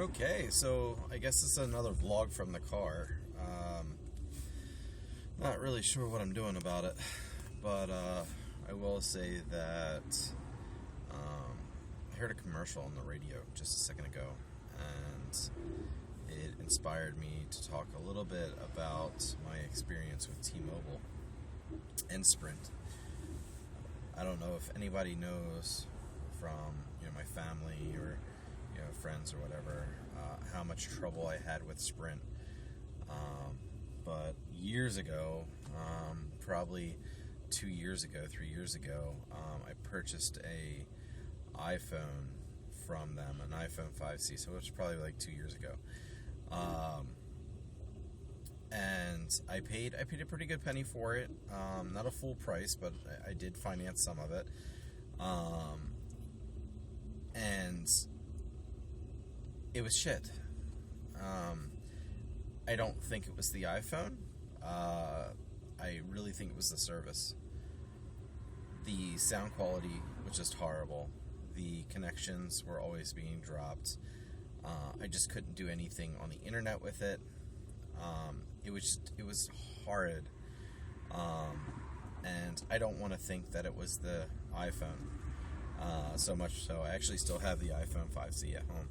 Okay, so I guess this is another vlog from the car. Not really sure what I'm doing about it, but I will say that I heard a commercial on the radio just a second ago, and it inspired me to talk a little bit about my experience with T-Mobile and Sprint. I don't know if anybody knows from my family or friends or whatever how much trouble I had with Sprint. But years ago, probably 2 years ago, 3 years ago, I purchased a iPhone from them, an iPhone 5C, so it was probably like 2 years ago. And I paid a pretty good penny for it. Not a full price, but I did finance some of it. And it was shit. I don't think it was the iPhone. I really think it was the service. The sound quality was just horrible. The connections were always being dropped. I just couldn't do anything on the internet with it. It was horrid. And I don't want to think that it was the iPhone. So much so, I actually still have the iPhone 5C at home.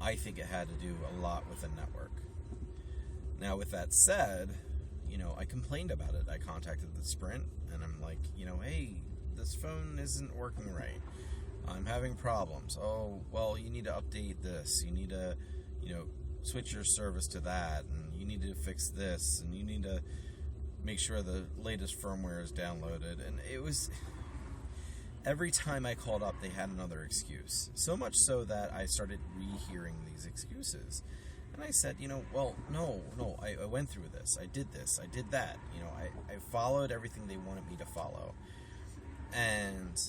I think it had to do a lot with the network. Now, with that said, I complained about it. I contacted the Sprint, and I'm like, hey, this phone isn't working right. I'm having problems. Oh, well, you need to update this. You need to, switch your service to that, and you need to fix this, and you need to make sure the latest firmware is downloaded. And it was... Every time I called up, they had another excuse. So much so that I started rehearing these excuses. And I said, well, no, I went through this. I did that. I followed everything they wanted me to follow. And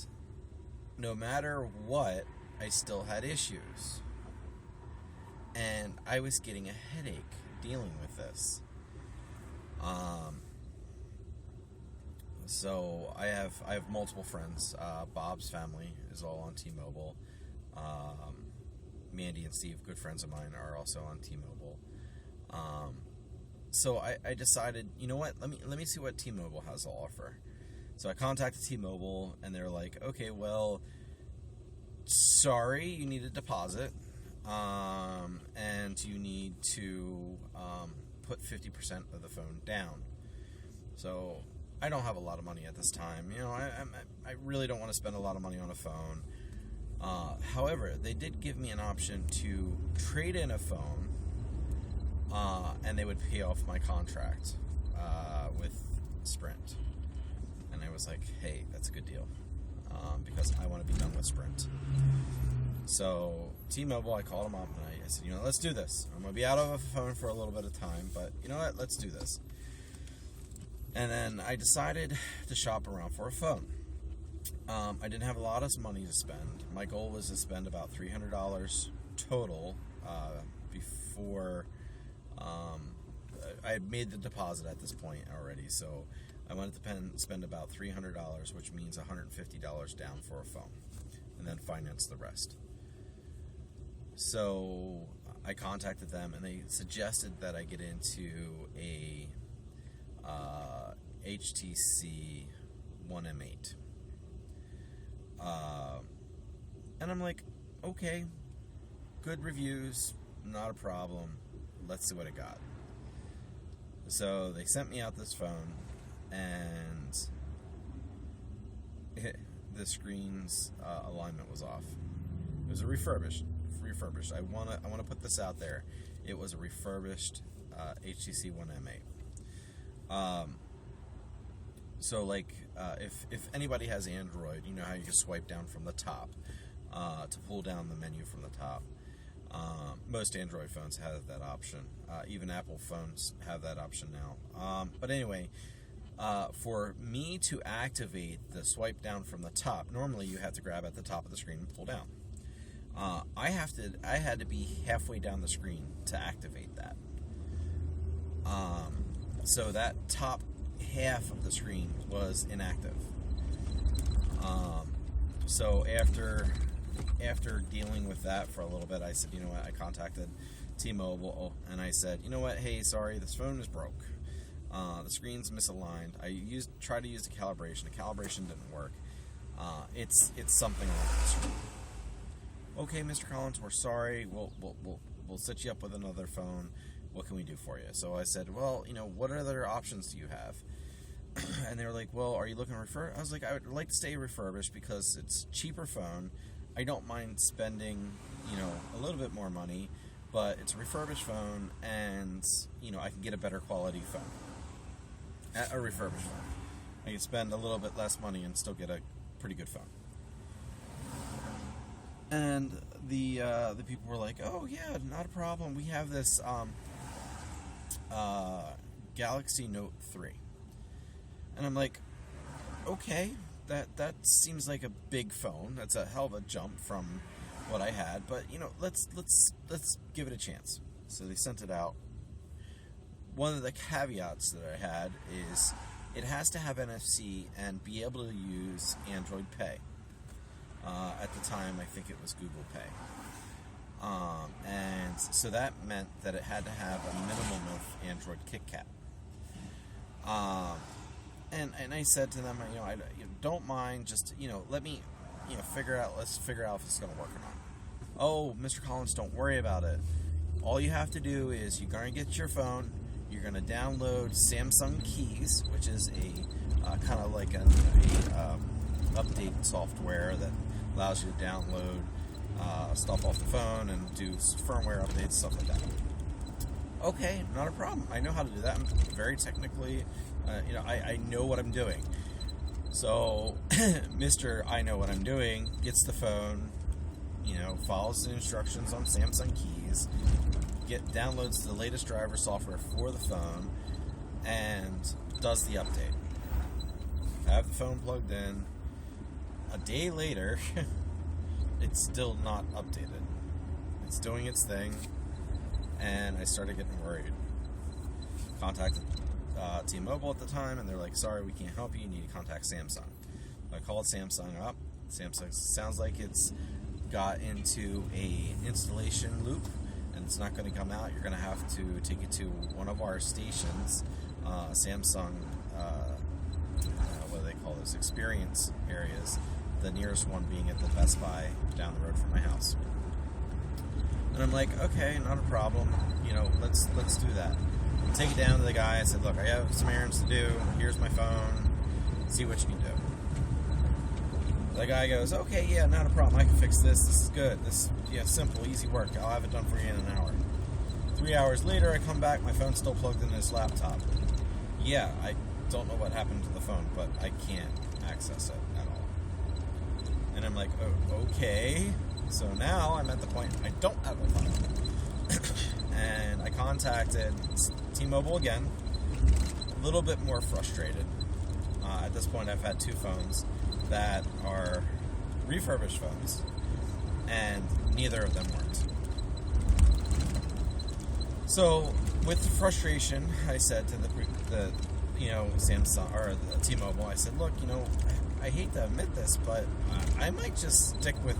no matter what, I still had issues. And I was getting a headache dealing with this. So I have multiple friends. Bob's family is all on T-Mobile. Mandy and Steve, good friends of mine, are also on T-Mobile. So I decided, what? Let me see what T-Mobile has to offer. So I contacted T-Mobile, and they're like, okay, well, sorry, you need a deposit, and you need to put 50% of the phone down. So I don't have a lot of money at this time. I really don't want to spend a lot of money on a phone. However, they did give me an option to trade in a phone, and they would pay off my contract with Sprint. And I was like, hey, that's a good deal, because I want to be done with Sprint. So T-Mobile, I called them up, and I said, let's do this. I'm going to be out of a phone for a little bit of time, but you know what, let's do this. And then I decided to shop around for a phone. I didn't have a lot of money to spend. My goal was to spend about $300 total before I had made the deposit at this point already. So I wanted to spend about $300, which means $150 down for a phone, and then finance the rest. So I contacted them, and they suggested that I get into a HTC One M8. And I'm like, okay, good reviews, not a problem. Let's see what I got. So they sent me out this phone, and the screen's alignment was off. It was a refurbished. I want to put this out there. It was a refurbished HTC One M8. So if anybody has Android, you know how you can swipe down from the top to pull down the menu from the top. Most Android phones have that option. Even Apple phones have that option now. But anyway, for me to activate the swipe down from the top, normally you have to grab at the top of the screen and pull down. I had to be halfway down the screen to activate that. So that top half of the screen was inactive. So after after dealing with that for a little bit, I said, you know what, I contacted T-Mobile, and I said, you know what, hey, sorry, this phone is broke. The screen's misaligned. I tried to use the calibration. The calibration didn't work. It's something wrong with the screen. Okay, Mr. Collins, we're sorry. We'll set you up with another phone. What can we do for you? So I said, well, you know, what other options do you have? And they were like, well, are you looking to refurbish? I was like, I would like to stay refurbished because it's cheaper phone. I don't mind spending, you know, a little bit more money, but it's a refurbished phone, and, you know, I can get a better quality phone. A refurbished phone. I can spend a little bit less money and still get a pretty good phone. And the people were like, oh yeah, not a problem. We have this Galaxy Note 3. And I'm like, okay, that seems like a big phone. That's a hell of a jump from what I had, but you know, let's give it a chance. So they sent it out. One of the caveats that I had is it has to have NFC and be able to use Android Pay. At the time, I think it was Google Pay. And so that meant that it had to have a minimum of Android KitKat. And I said to them, you know, I don't mind, just, you know, let me, you know, let's figure out if it's going to work or not. Oh, Mr. Collins, don't worry about it. All you have to do is you're going to get your phone, you're going to download Samsung Keys, which is a kind of like an update software that allows you to download stuff off the phone and do firmware updates, stuff like that. Okay, not a problem. I know how to do that. I'm very technically, you know, I know what I'm doing. So, Mr. I know what I'm doing gets the phone, you know, follows the instructions on Samsung Keys, downloads the latest driver software for the phone, and does the update. I have the phone plugged in. A day later, it's still not updated. It's doing its thing, and I started getting worried. Contacted T-Mobile at the time, and they're like, sorry, we can't help you. You need to contact Samsung. I called Samsung up. Samsung sounds like it's got into a installation loop, and it's not going to come out. You're going to have to take it to one of our stations, Samsung, what do they call those, experience areas, the nearest one being at the Best Buy down the road from my house. And I'm like, okay, not a problem, you know, let's do that. Take it down to the guy. I said, look, I have some errands to do. Here's my phone. See what you can do. The guy goes, okay, yeah, not a problem. I can fix this. This is good. This, yeah, simple, easy work. I'll have it done for you in an hour. 3 hours later, I come back. My phone's still plugged in his laptop. Yeah, I don't know what happened to the phone, but I can't access it at all. And I'm like, oh, okay. So now I'm at the point I don't have a phone. And I contacted T-Mobile again, a little bit more frustrated. At this point, I've had two phones that are refurbished phones, and neither of them worked. So, with the frustration, I said to the Samsung or the T-Mobile, I said, look, you know, I hate to admit this, but I might just stick with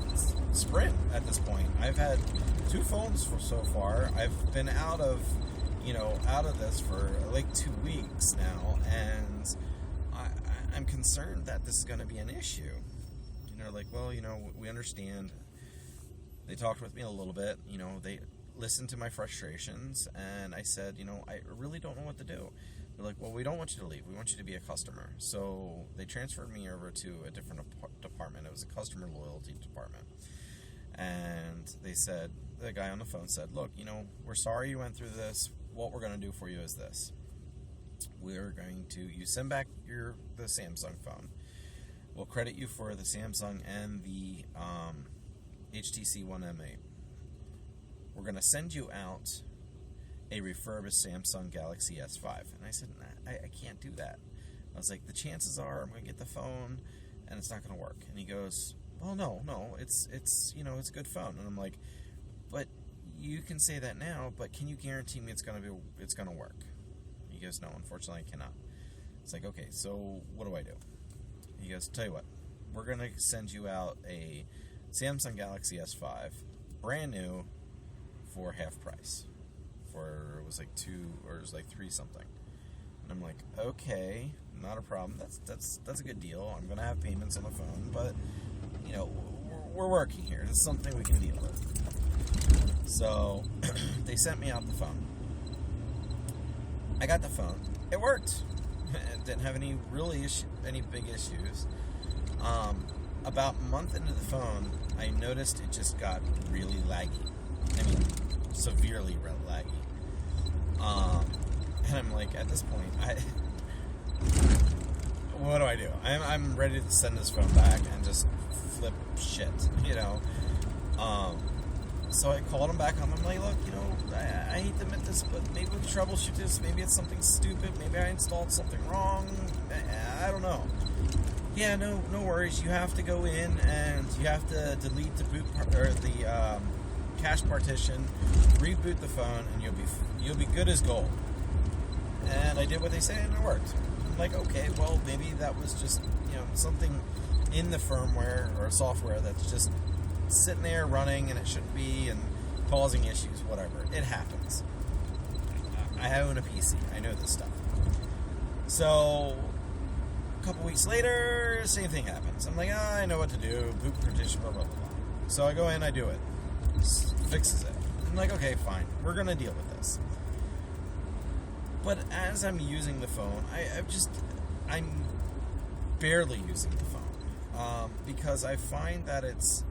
Sprint at this point. I've had two phones so far. I've been out of this for like 2 weeks now, and I'm concerned that this is going to be an issue. You know, like, well, you know, we understand. They talked with me a little bit. You know, they listened to my frustrations, and I said, you know, I really don't know what to do. They're like, well, we don't want you to leave. We want you to be a customer. So they transferred me over to a different department. It was a customer loyalty department. And they said, the guy on the phone said, look, you know, we're sorry you went through this. What we're going to do for you is this. We're going to, you send back the Samsung phone. We'll credit you for the Samsung and the HTC One M8. We're going to send you out a refurbished Samsung Galaxy S5. And I said, nah, I can't do that. I was like, the chances are I'm going to get the phone and it's not going to work. And he goes, well, no, it's you know, it's a good phone. And I'm like, but you can say that now, but can you guarantee me it's going to work? He goes, no, unfortunately I cannot. It's like, okay, so what do I do? He goes, tell you what, we're going to send you out a Samsung Galaxy S5, brand new, for half price. It was like three something. And I'm like, okay, not a problem. That's a good deal. I'm gonna have payments on the phone, but we're working here. It's something we can deal with. So they sent me out the phone. I got the phone. It worked. It didn't have any big issues. About a month into the phone, I noticed it just got really laggy. I mean, severely laggy. And I'm like, at this point, what do I do? I'm ready to send this phone back and just flip shit, So I called him back up. I'm like, look, I hate to admit this, but maybe we can troubleshoot this. Maybe it's something stupid. Maybe I installed something wrong. I don't know. Yeah, no worries. You have to go in and you have to delete the cache partition, reboot the phone, and you'll be good as gold. And I did what they said, and it worked. I'm like, okay, well, maybe that was just something in the firmware or software that's just sitting there running and it shouldn't be and causing issues. Whatever, it happens. I own a PC. I know this stuff. So a couple weeks later, same thing happens. I'm like, I know what to do. Boot partition, blah blah blah. So I go in, I do it. Fixes it. I'm like, okay, fine. We're gonna deal with this. But as I'm using the phone, I'm barely using the phone because I find that it's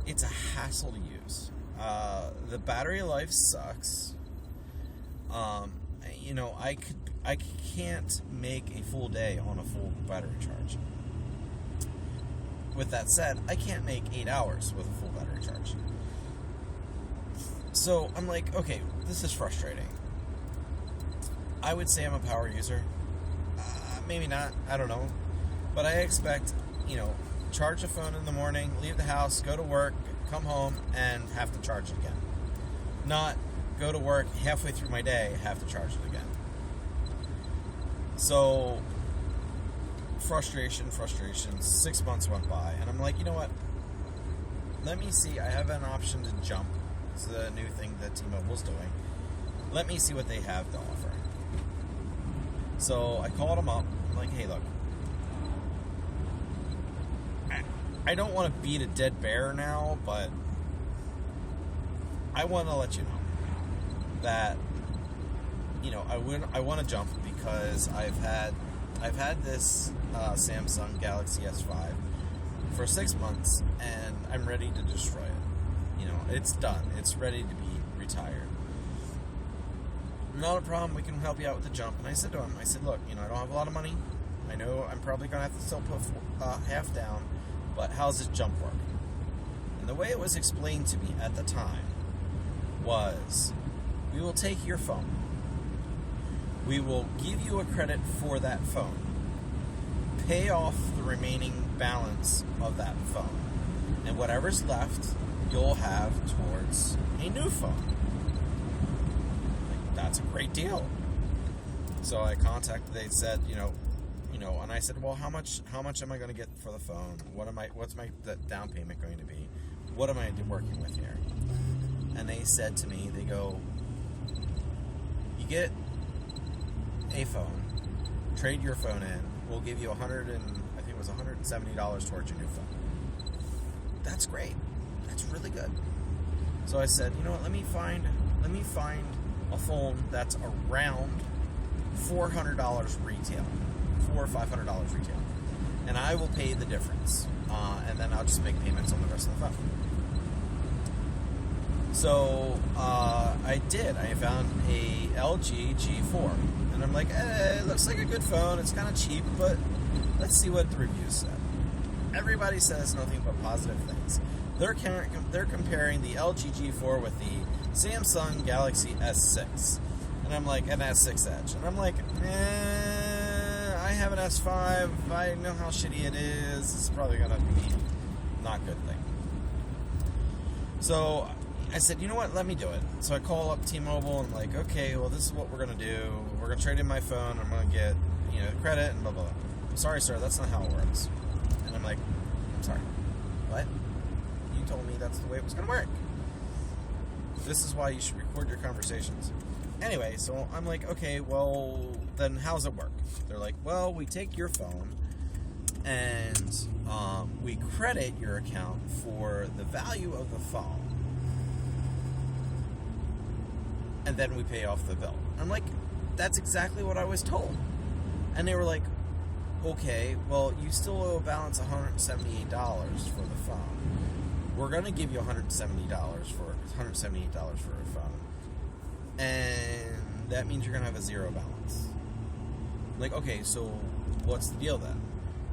a hassle to use. The battery life sucks. I can't make a full day on a full battery charge. With that said, I can't make 8 hours with a full battery charge. So I'm like, okay, this is frustrating. I would say I'm a power user. Maybe not. I don't know. But I expect, charge the phone in the morning, leave the house, go to work, come home, and have to charge it again. Not go to work, halfway through my day, have to charge it again. So, frustration. 6 months went by, and I'm like, you know what? Let me see. I have an option to jump. It's the new thing that T-Mobile's doing. Let me see what they have to offer. So I called them up. I'm like, hey, look. I don't want to beat a dead bear now, but I want to let you know that I want to jump because I've had this Samsung Galaxy S5 for 6 months and I'm ready to destroy it. It's done. It's ready to be retired. Not a problem. We can help you out with the jump. And I said to him, look, I don't have a lot of money. I know I'm probably going to have to still put half down, but how's this jump work? And the way it was explained to me at the time was, we will take your phone. We will give you a credit for that phone. Pay off the remaining balance of that phone. And whatever's left, you'll have towards a new phone. That's a great deal. So I contacted. They said, and I said, well, how much am I going to get for the phone? What's my down payment going to be? What am I working with here? And they said to me, they go, you get a phone, trade your phone in. We'll give you $170 towards your new phone. That's great. That's really good. So I said, you know what? Let me find a phone that's around $400 retail, $400 or $500 retail, and I will pay the difference, and then I'll just make payments on the rest of the phone. So I did. I found a LG G4, and I'm like, it looks like a good phone. It's kind of cheap, but let's see what the reviews said. Everybody says nothing but positive things. They're comparing the LG G4 with the Samsung Galaxy S6, and I'm like, an S6 Edge, and I'm like, I have an S5. I know how shitty it is. It's probably gonna be not good thing. So I said, you know what? Let me do it. So I call up T-Mobile and I'm like, okay, well, this is what we're gonna do. We're gonna trade in my phone. I'm gonna get credit and blah blah blah. I'm sorry, sir, that's not how it works. And I'm like, I'm sorry, what? told me that's the way it was going to work. This is why you should record your conversations. Anyway, so I'm like, okay, well, then how's it work? They're like, well, we take your phone and we credit your account for the value of the phone, and then we pay off the bill. I'm like, that's exactly what I was told. And they were like, okay, well, you still owe a balance of $178 for the phone. We're going to give you $178 for a phone. And that means you're going to have a zero balance. Like, okay, so what's the deal then?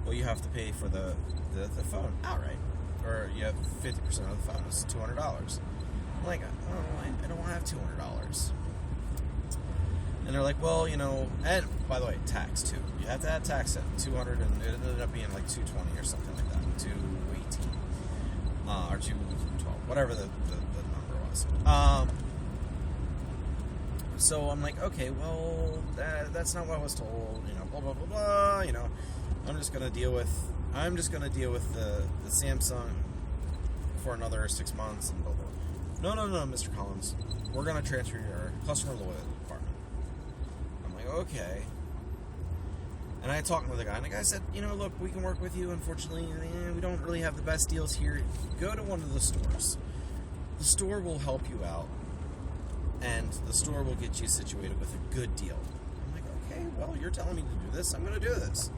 Well, you have to pay for the phone outright. Or you have 50% of the phone. It's $200. I'm like, oh, I don't have $200. And they're like, well, and by the way, tax too. You have to add tax at 200, and it ended up being like 220 or something like that, 218, or 212, whatever the number was. So I'm like, okay, well, that's not what I was told. Blah blah blah blah. I'm just gonna deal with the Samsung for another 6 months and blah blah. No, Mr. Collins, we're gonna transfer your customer loyalty department. I'm like, okay. And I talked with the guy, and the guy said, look, we can work with you. Unfortunately, we don't really have the best deals here. Go to one of the stores. The store will help you out, and the store will get you situated with a good deal. I'm like, okay, well, you're telling me to do this. I'm going to do this.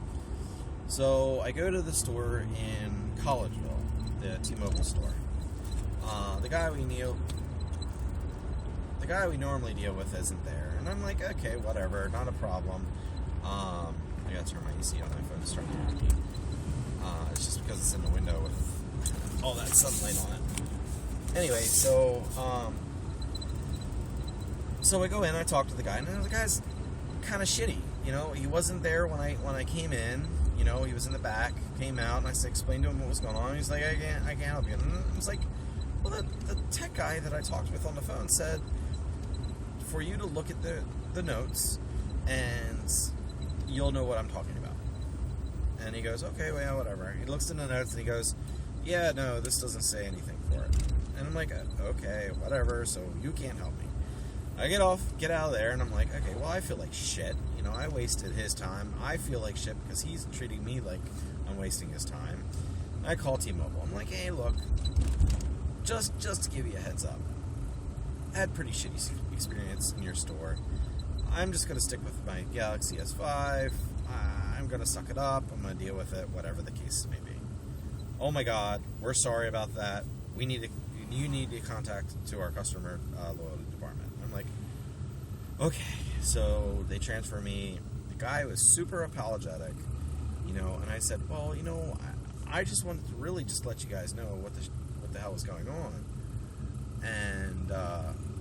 So I go to the store in Collegeville, the T-Mobile store. The guy we normally deal with isn't there, and I'm like, okay, whatever, not a problem. I gotta turn my AC on. My phone's starting to heat. It's just because it's in the window with all that sunlight on it. Anyway, so I go in, I talk to the guy, and the guy's kind of shitty. He wasn't there when I came in. He was in the back, came out, and I explained to him what was going on. He's like, I can't help you. And I was like, well, the tech guy that I talked with on the phone said for you to look at the notes, and you'll know what I'm talking about. And he goes, okay, well, whatever. He looks in the notes and he goes, yeah, no, this doesn't say anything for it. And I'm like, okay, whatever, so you can't help me. I get out of there, and I'm like, okay, well, I feel like shit. I wasted his time. I feel like shit because he's treating me like I'm wasting his time. I call T-Mobile. I'm like, hey, look, just to give you a heads up, I had pretty shitty experience in your store. I'm just going to stick with my Galaxy S5. I'm going to suck it up. I'm going to deal with it, whatever the case may be. Oh my God, we're sorry about that. You need to contact to our customer loyalty department. I'm like, okay. So they transfer me. The guy was super apologetic, and I said, well, I just wanted to really just let you guys know what the hell was going on. And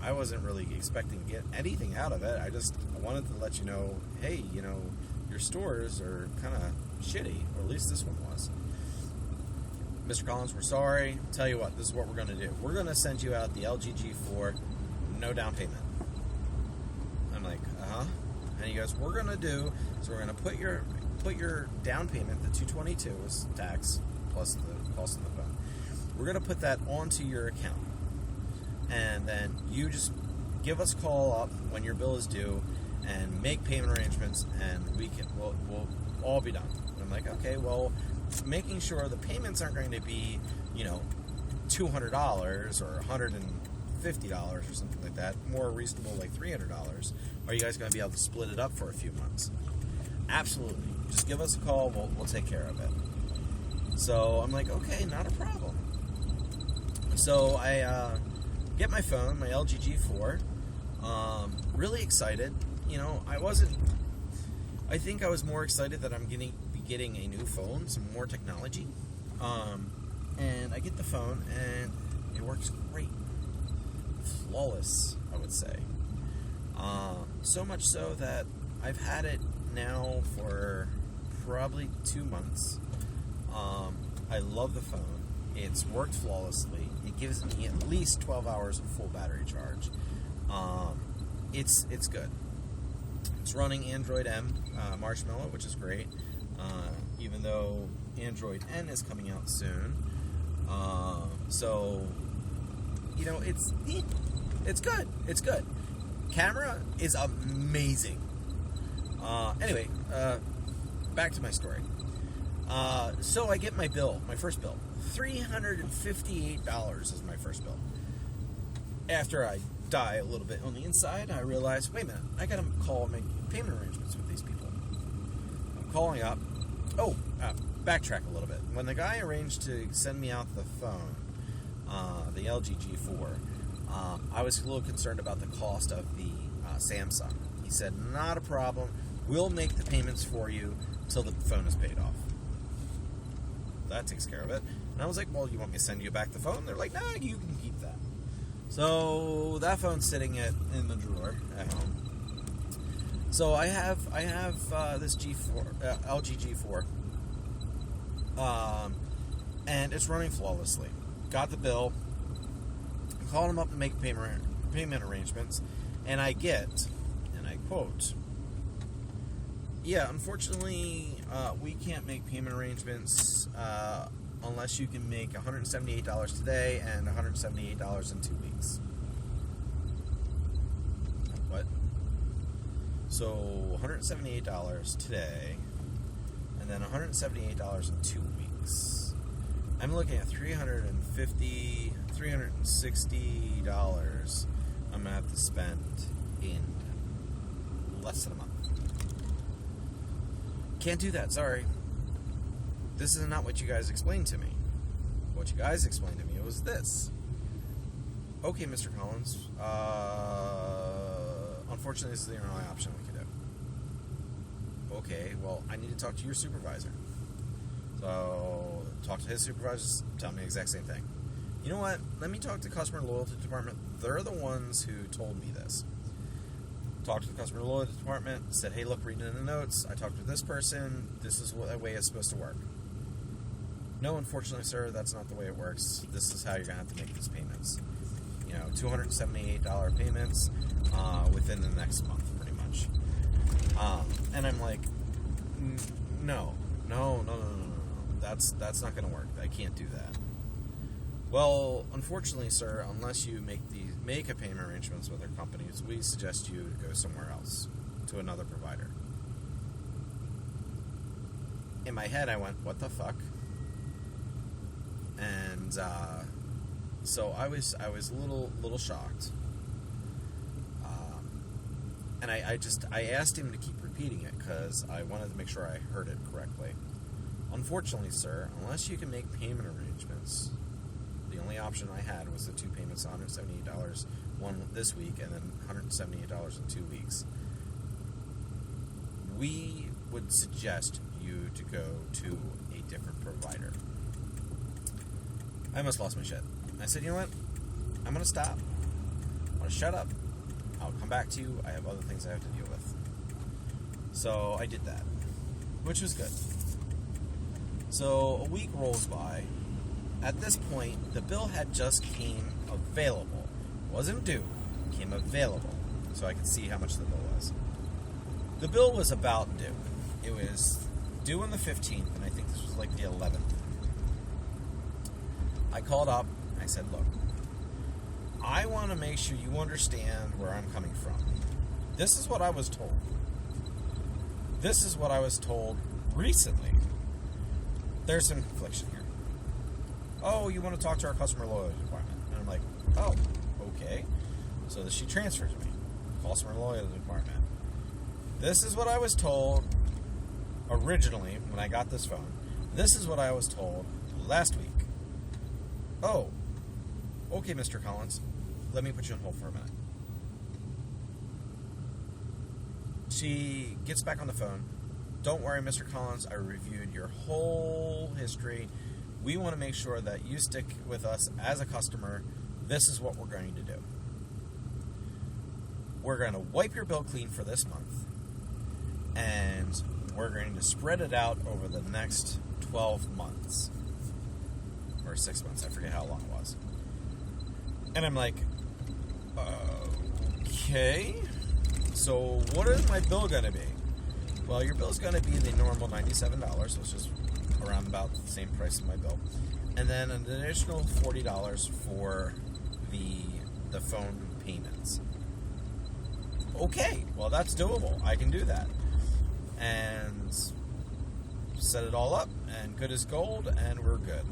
I wasn't really expecting to get anything out of it. I wanted to let you know, hey, your stores are kind of shitty, or at least this one was. Mr. Collins, we're sorry. Tell you what, this is what we're going to do. We're going to send you out the LG G4, no down payment. I'm like, And he goes, we're going to put your down payment, the $222 is tax plus the cost of the phone. We're going to put that onto your account. And then you just give us a call up when your bill is due and make payment arrangements, and we'll all be done. And I'm like, okay, well, making sure the payments aren't going to be, $200 or $150 or something like that, more reasonable like $300. Are you guys going to be able to split it up for a few months? Absolutely. Just give us a call. We'll take care of it. So I'm like, okay, not a problem. So I get my phone, my LG G4. Really excited. I think I was more excited that I'm getting a new phone, some more technology. And I get the phone, and it works great. Flawless, I would say. So much so that I've had it now for probably 2 months. I love the phone. It's worked flawlessly. It gives me at least 12 hours of full battery charge. It's good. It's running Android M, Marshmallow, which is great. Even though Android N is coming out soon. So, you know, it's good. It's good. Camera is amazing. Anyway, back to my story. So I get my first bill. $358 is my first bill. After I die a little bit on the inside, I realize, wait a minute, I gotta call and make payment arrangements with these people. I'm calling up. Backtrack a little bit. When the guy arranged to send me out the phone, the LG G4, I was a little concerned about the cost of the Samsung. He said, not a problem. We'll make the payments for you till the phone is paid off. That takes care of it. And I was like, well, you want me to send you back the phone? They're like, no, you can keep that. So that phone's sitting in the drawer at home. So I have this G4, LG G4, and it's running flawlessly. Got the bill, called them up to make payment arrangements, and I get, and I quote, yeah, unfortunately, we can't make payment arrangements unless you can make $178 today and $178 in 2 weeks. What? So $178 today, and then $178 in 2 weeks. I'm looking at $360 I'm gonna have to spend in less than a month. Can't do that, sorry. This is not what you guys explained to me. What you guys explained to me was this. Okay, Mr. Collins, unfortunately this is the only option we can do. Okay, well, I need to talk to your supervisor. So, talk to his supervisors, tell me the exact same thing. You know what? Let me talk to the customer loyalty department. They're the ones who told me this. Talked to the customer loyalty department, said, hey, look, reading in the notes, I talked to this person, this is the way it's supposed to work. No, unfortunately, sir, that's not the way it works. This is how you're going to have to make these payments. You know, $278 payments within the next month, pretty much. And I'm like, no. That's not going to work. I can't do that. Well, unfortunately, sir, unless you make a payment arrangements with their companies, we suggest you go somewhere else, to another provider. In my head, I went, what the fuck? And so I was a little shocked. And I asked him to keep repeating it because I wanted to make sure I heard it correctly. Unfortunately, sir, unless you can make payment arrangements, the only option I had was the 2 payments, $178, one this week and then $178 in 2 weeks. We would suggest you to go to a different provider. I almost lost my shit. I said, you know what? I'm going to stop. I'm going to shut up. I'll come back to you. I have other things I have to deal with. So I did that, which was good. So a week rolls by. At this point, the bill had just came available. It wasn't due. It came available. So I could see how much the bill was. The bill was about due. It was due on the 15th, and I think this was like the 11th. I called up. I said, look, I want to make sure you understand where I'm coming from. This is what I was told. This is what I was told recently. There's some confliction here. Oh, you want to talk to our customer loyalty department? And I'm like, oh, okay. So she transfers me. Customer loyalty department. This is what I was told originally when I got this phone. This is what I was told last week. Oh, okay, Mr. Collins. Let me put you on hold for a minute. She gets back on the phone. Don't worry, Mr. Collins. I reviewed your whole history. We want to make sure that you stick with us as a customer. This is what we're going to do. We're going to wipe your bill clean for this month. And we're going to spread it out over the next 12 months. Or 6 months. I forget how long it was. And I'm like, okay. So what is my bill going to be? Well, your bill's going to be the normal $97, which is around about the same price as my bill. and then an additional $40 for the phone payments. Okay, well, that's doable. I can do that. And set it all up, and good as gold, and we're good.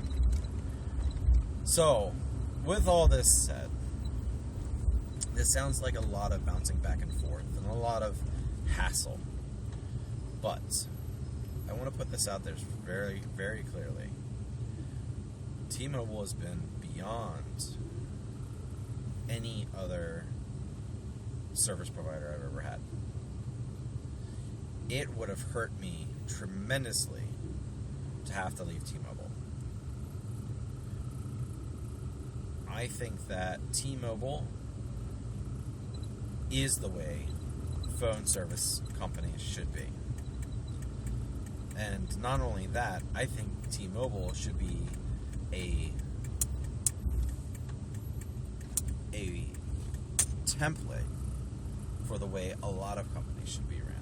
So, with all this said, this sounds like a lot of bouncing back and forth and a lot of hassle. But I want to put this out there very, very clearly. T-Mobile has been beyond any other service provider I've ever had. It would have hurt me tremendously to have to leave T-Mobile. I think that T-Mobile is the way phone service companies should be. And not only that, I think T-Mobile should be a template for the way a lot of companies should be ran.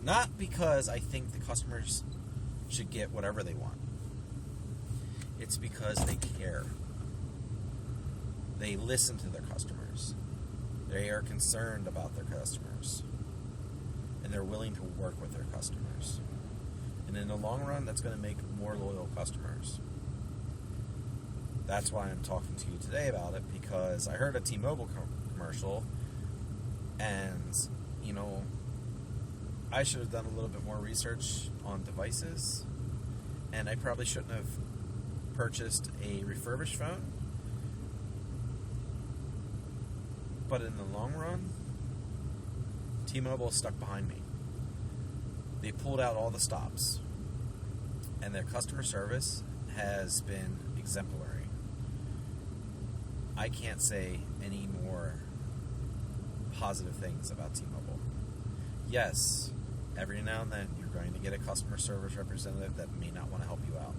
Not because I think the customers should get whatever they want. It's because they care. They listen to their customers. They are concerned about their customers. And they're willing to work with their customers. And in the long run, that's going to make more loyal customers. That's why I'm talking to you today about it, because I heard a T-Mobile commercial, and, you know, I should have done a little bit more research on devices, and I probably shouldn't have purchased a refurbished phone. But in the long run, T-Mobile stuck behind me. They pulled out all the stops, and their customer service has been exemplary. I can't say any more positive things about T-Mobile. Yes, every now and then you're going to get a customer service representative that may not want to help you out.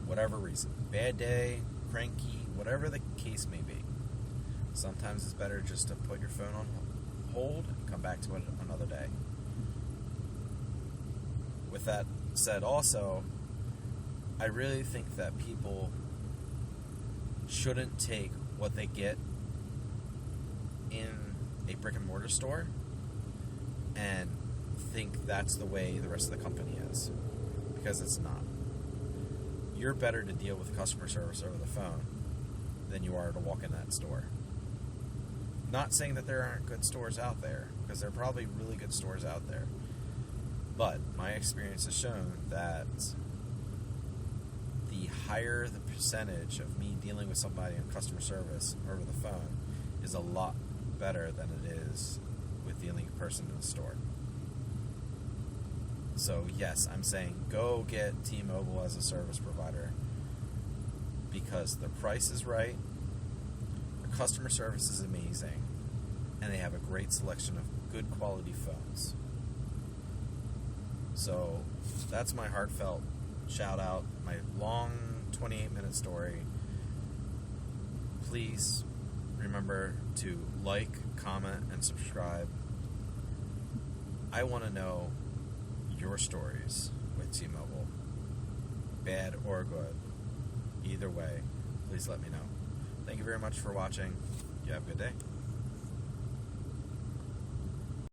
Whatever reason. Bad day, cranky, whatever the case may be. Sometimes it's better just to put your phone on hold and come back to it another day. With that said also, I really think that people shouldn't take what they get in a brick and mortar store and think that's the way the rest of the company is, because it's not. You're better to deal with customer service over the phone than you are to walk in that store. Not saying that there aren't good stores out there, because there are probably really good stores out there. But my experience has shown that the higher the percentage of me dealing with somebody in customer service over the phone is a lot better than it is with dealing with a person in the store. So yes, I'm saying go get T-Mobile as a service provider, because the price is right, the customer service is amazing, and they have a great selection of good quality phones. So that's my heartfelt shout out, my long 28-minute story. Please remember to like, comment, and subscribe. I want to know your stories with T-Mobile, bad or good. Either way, please let me know. Thank you very much for watching. You have a good day.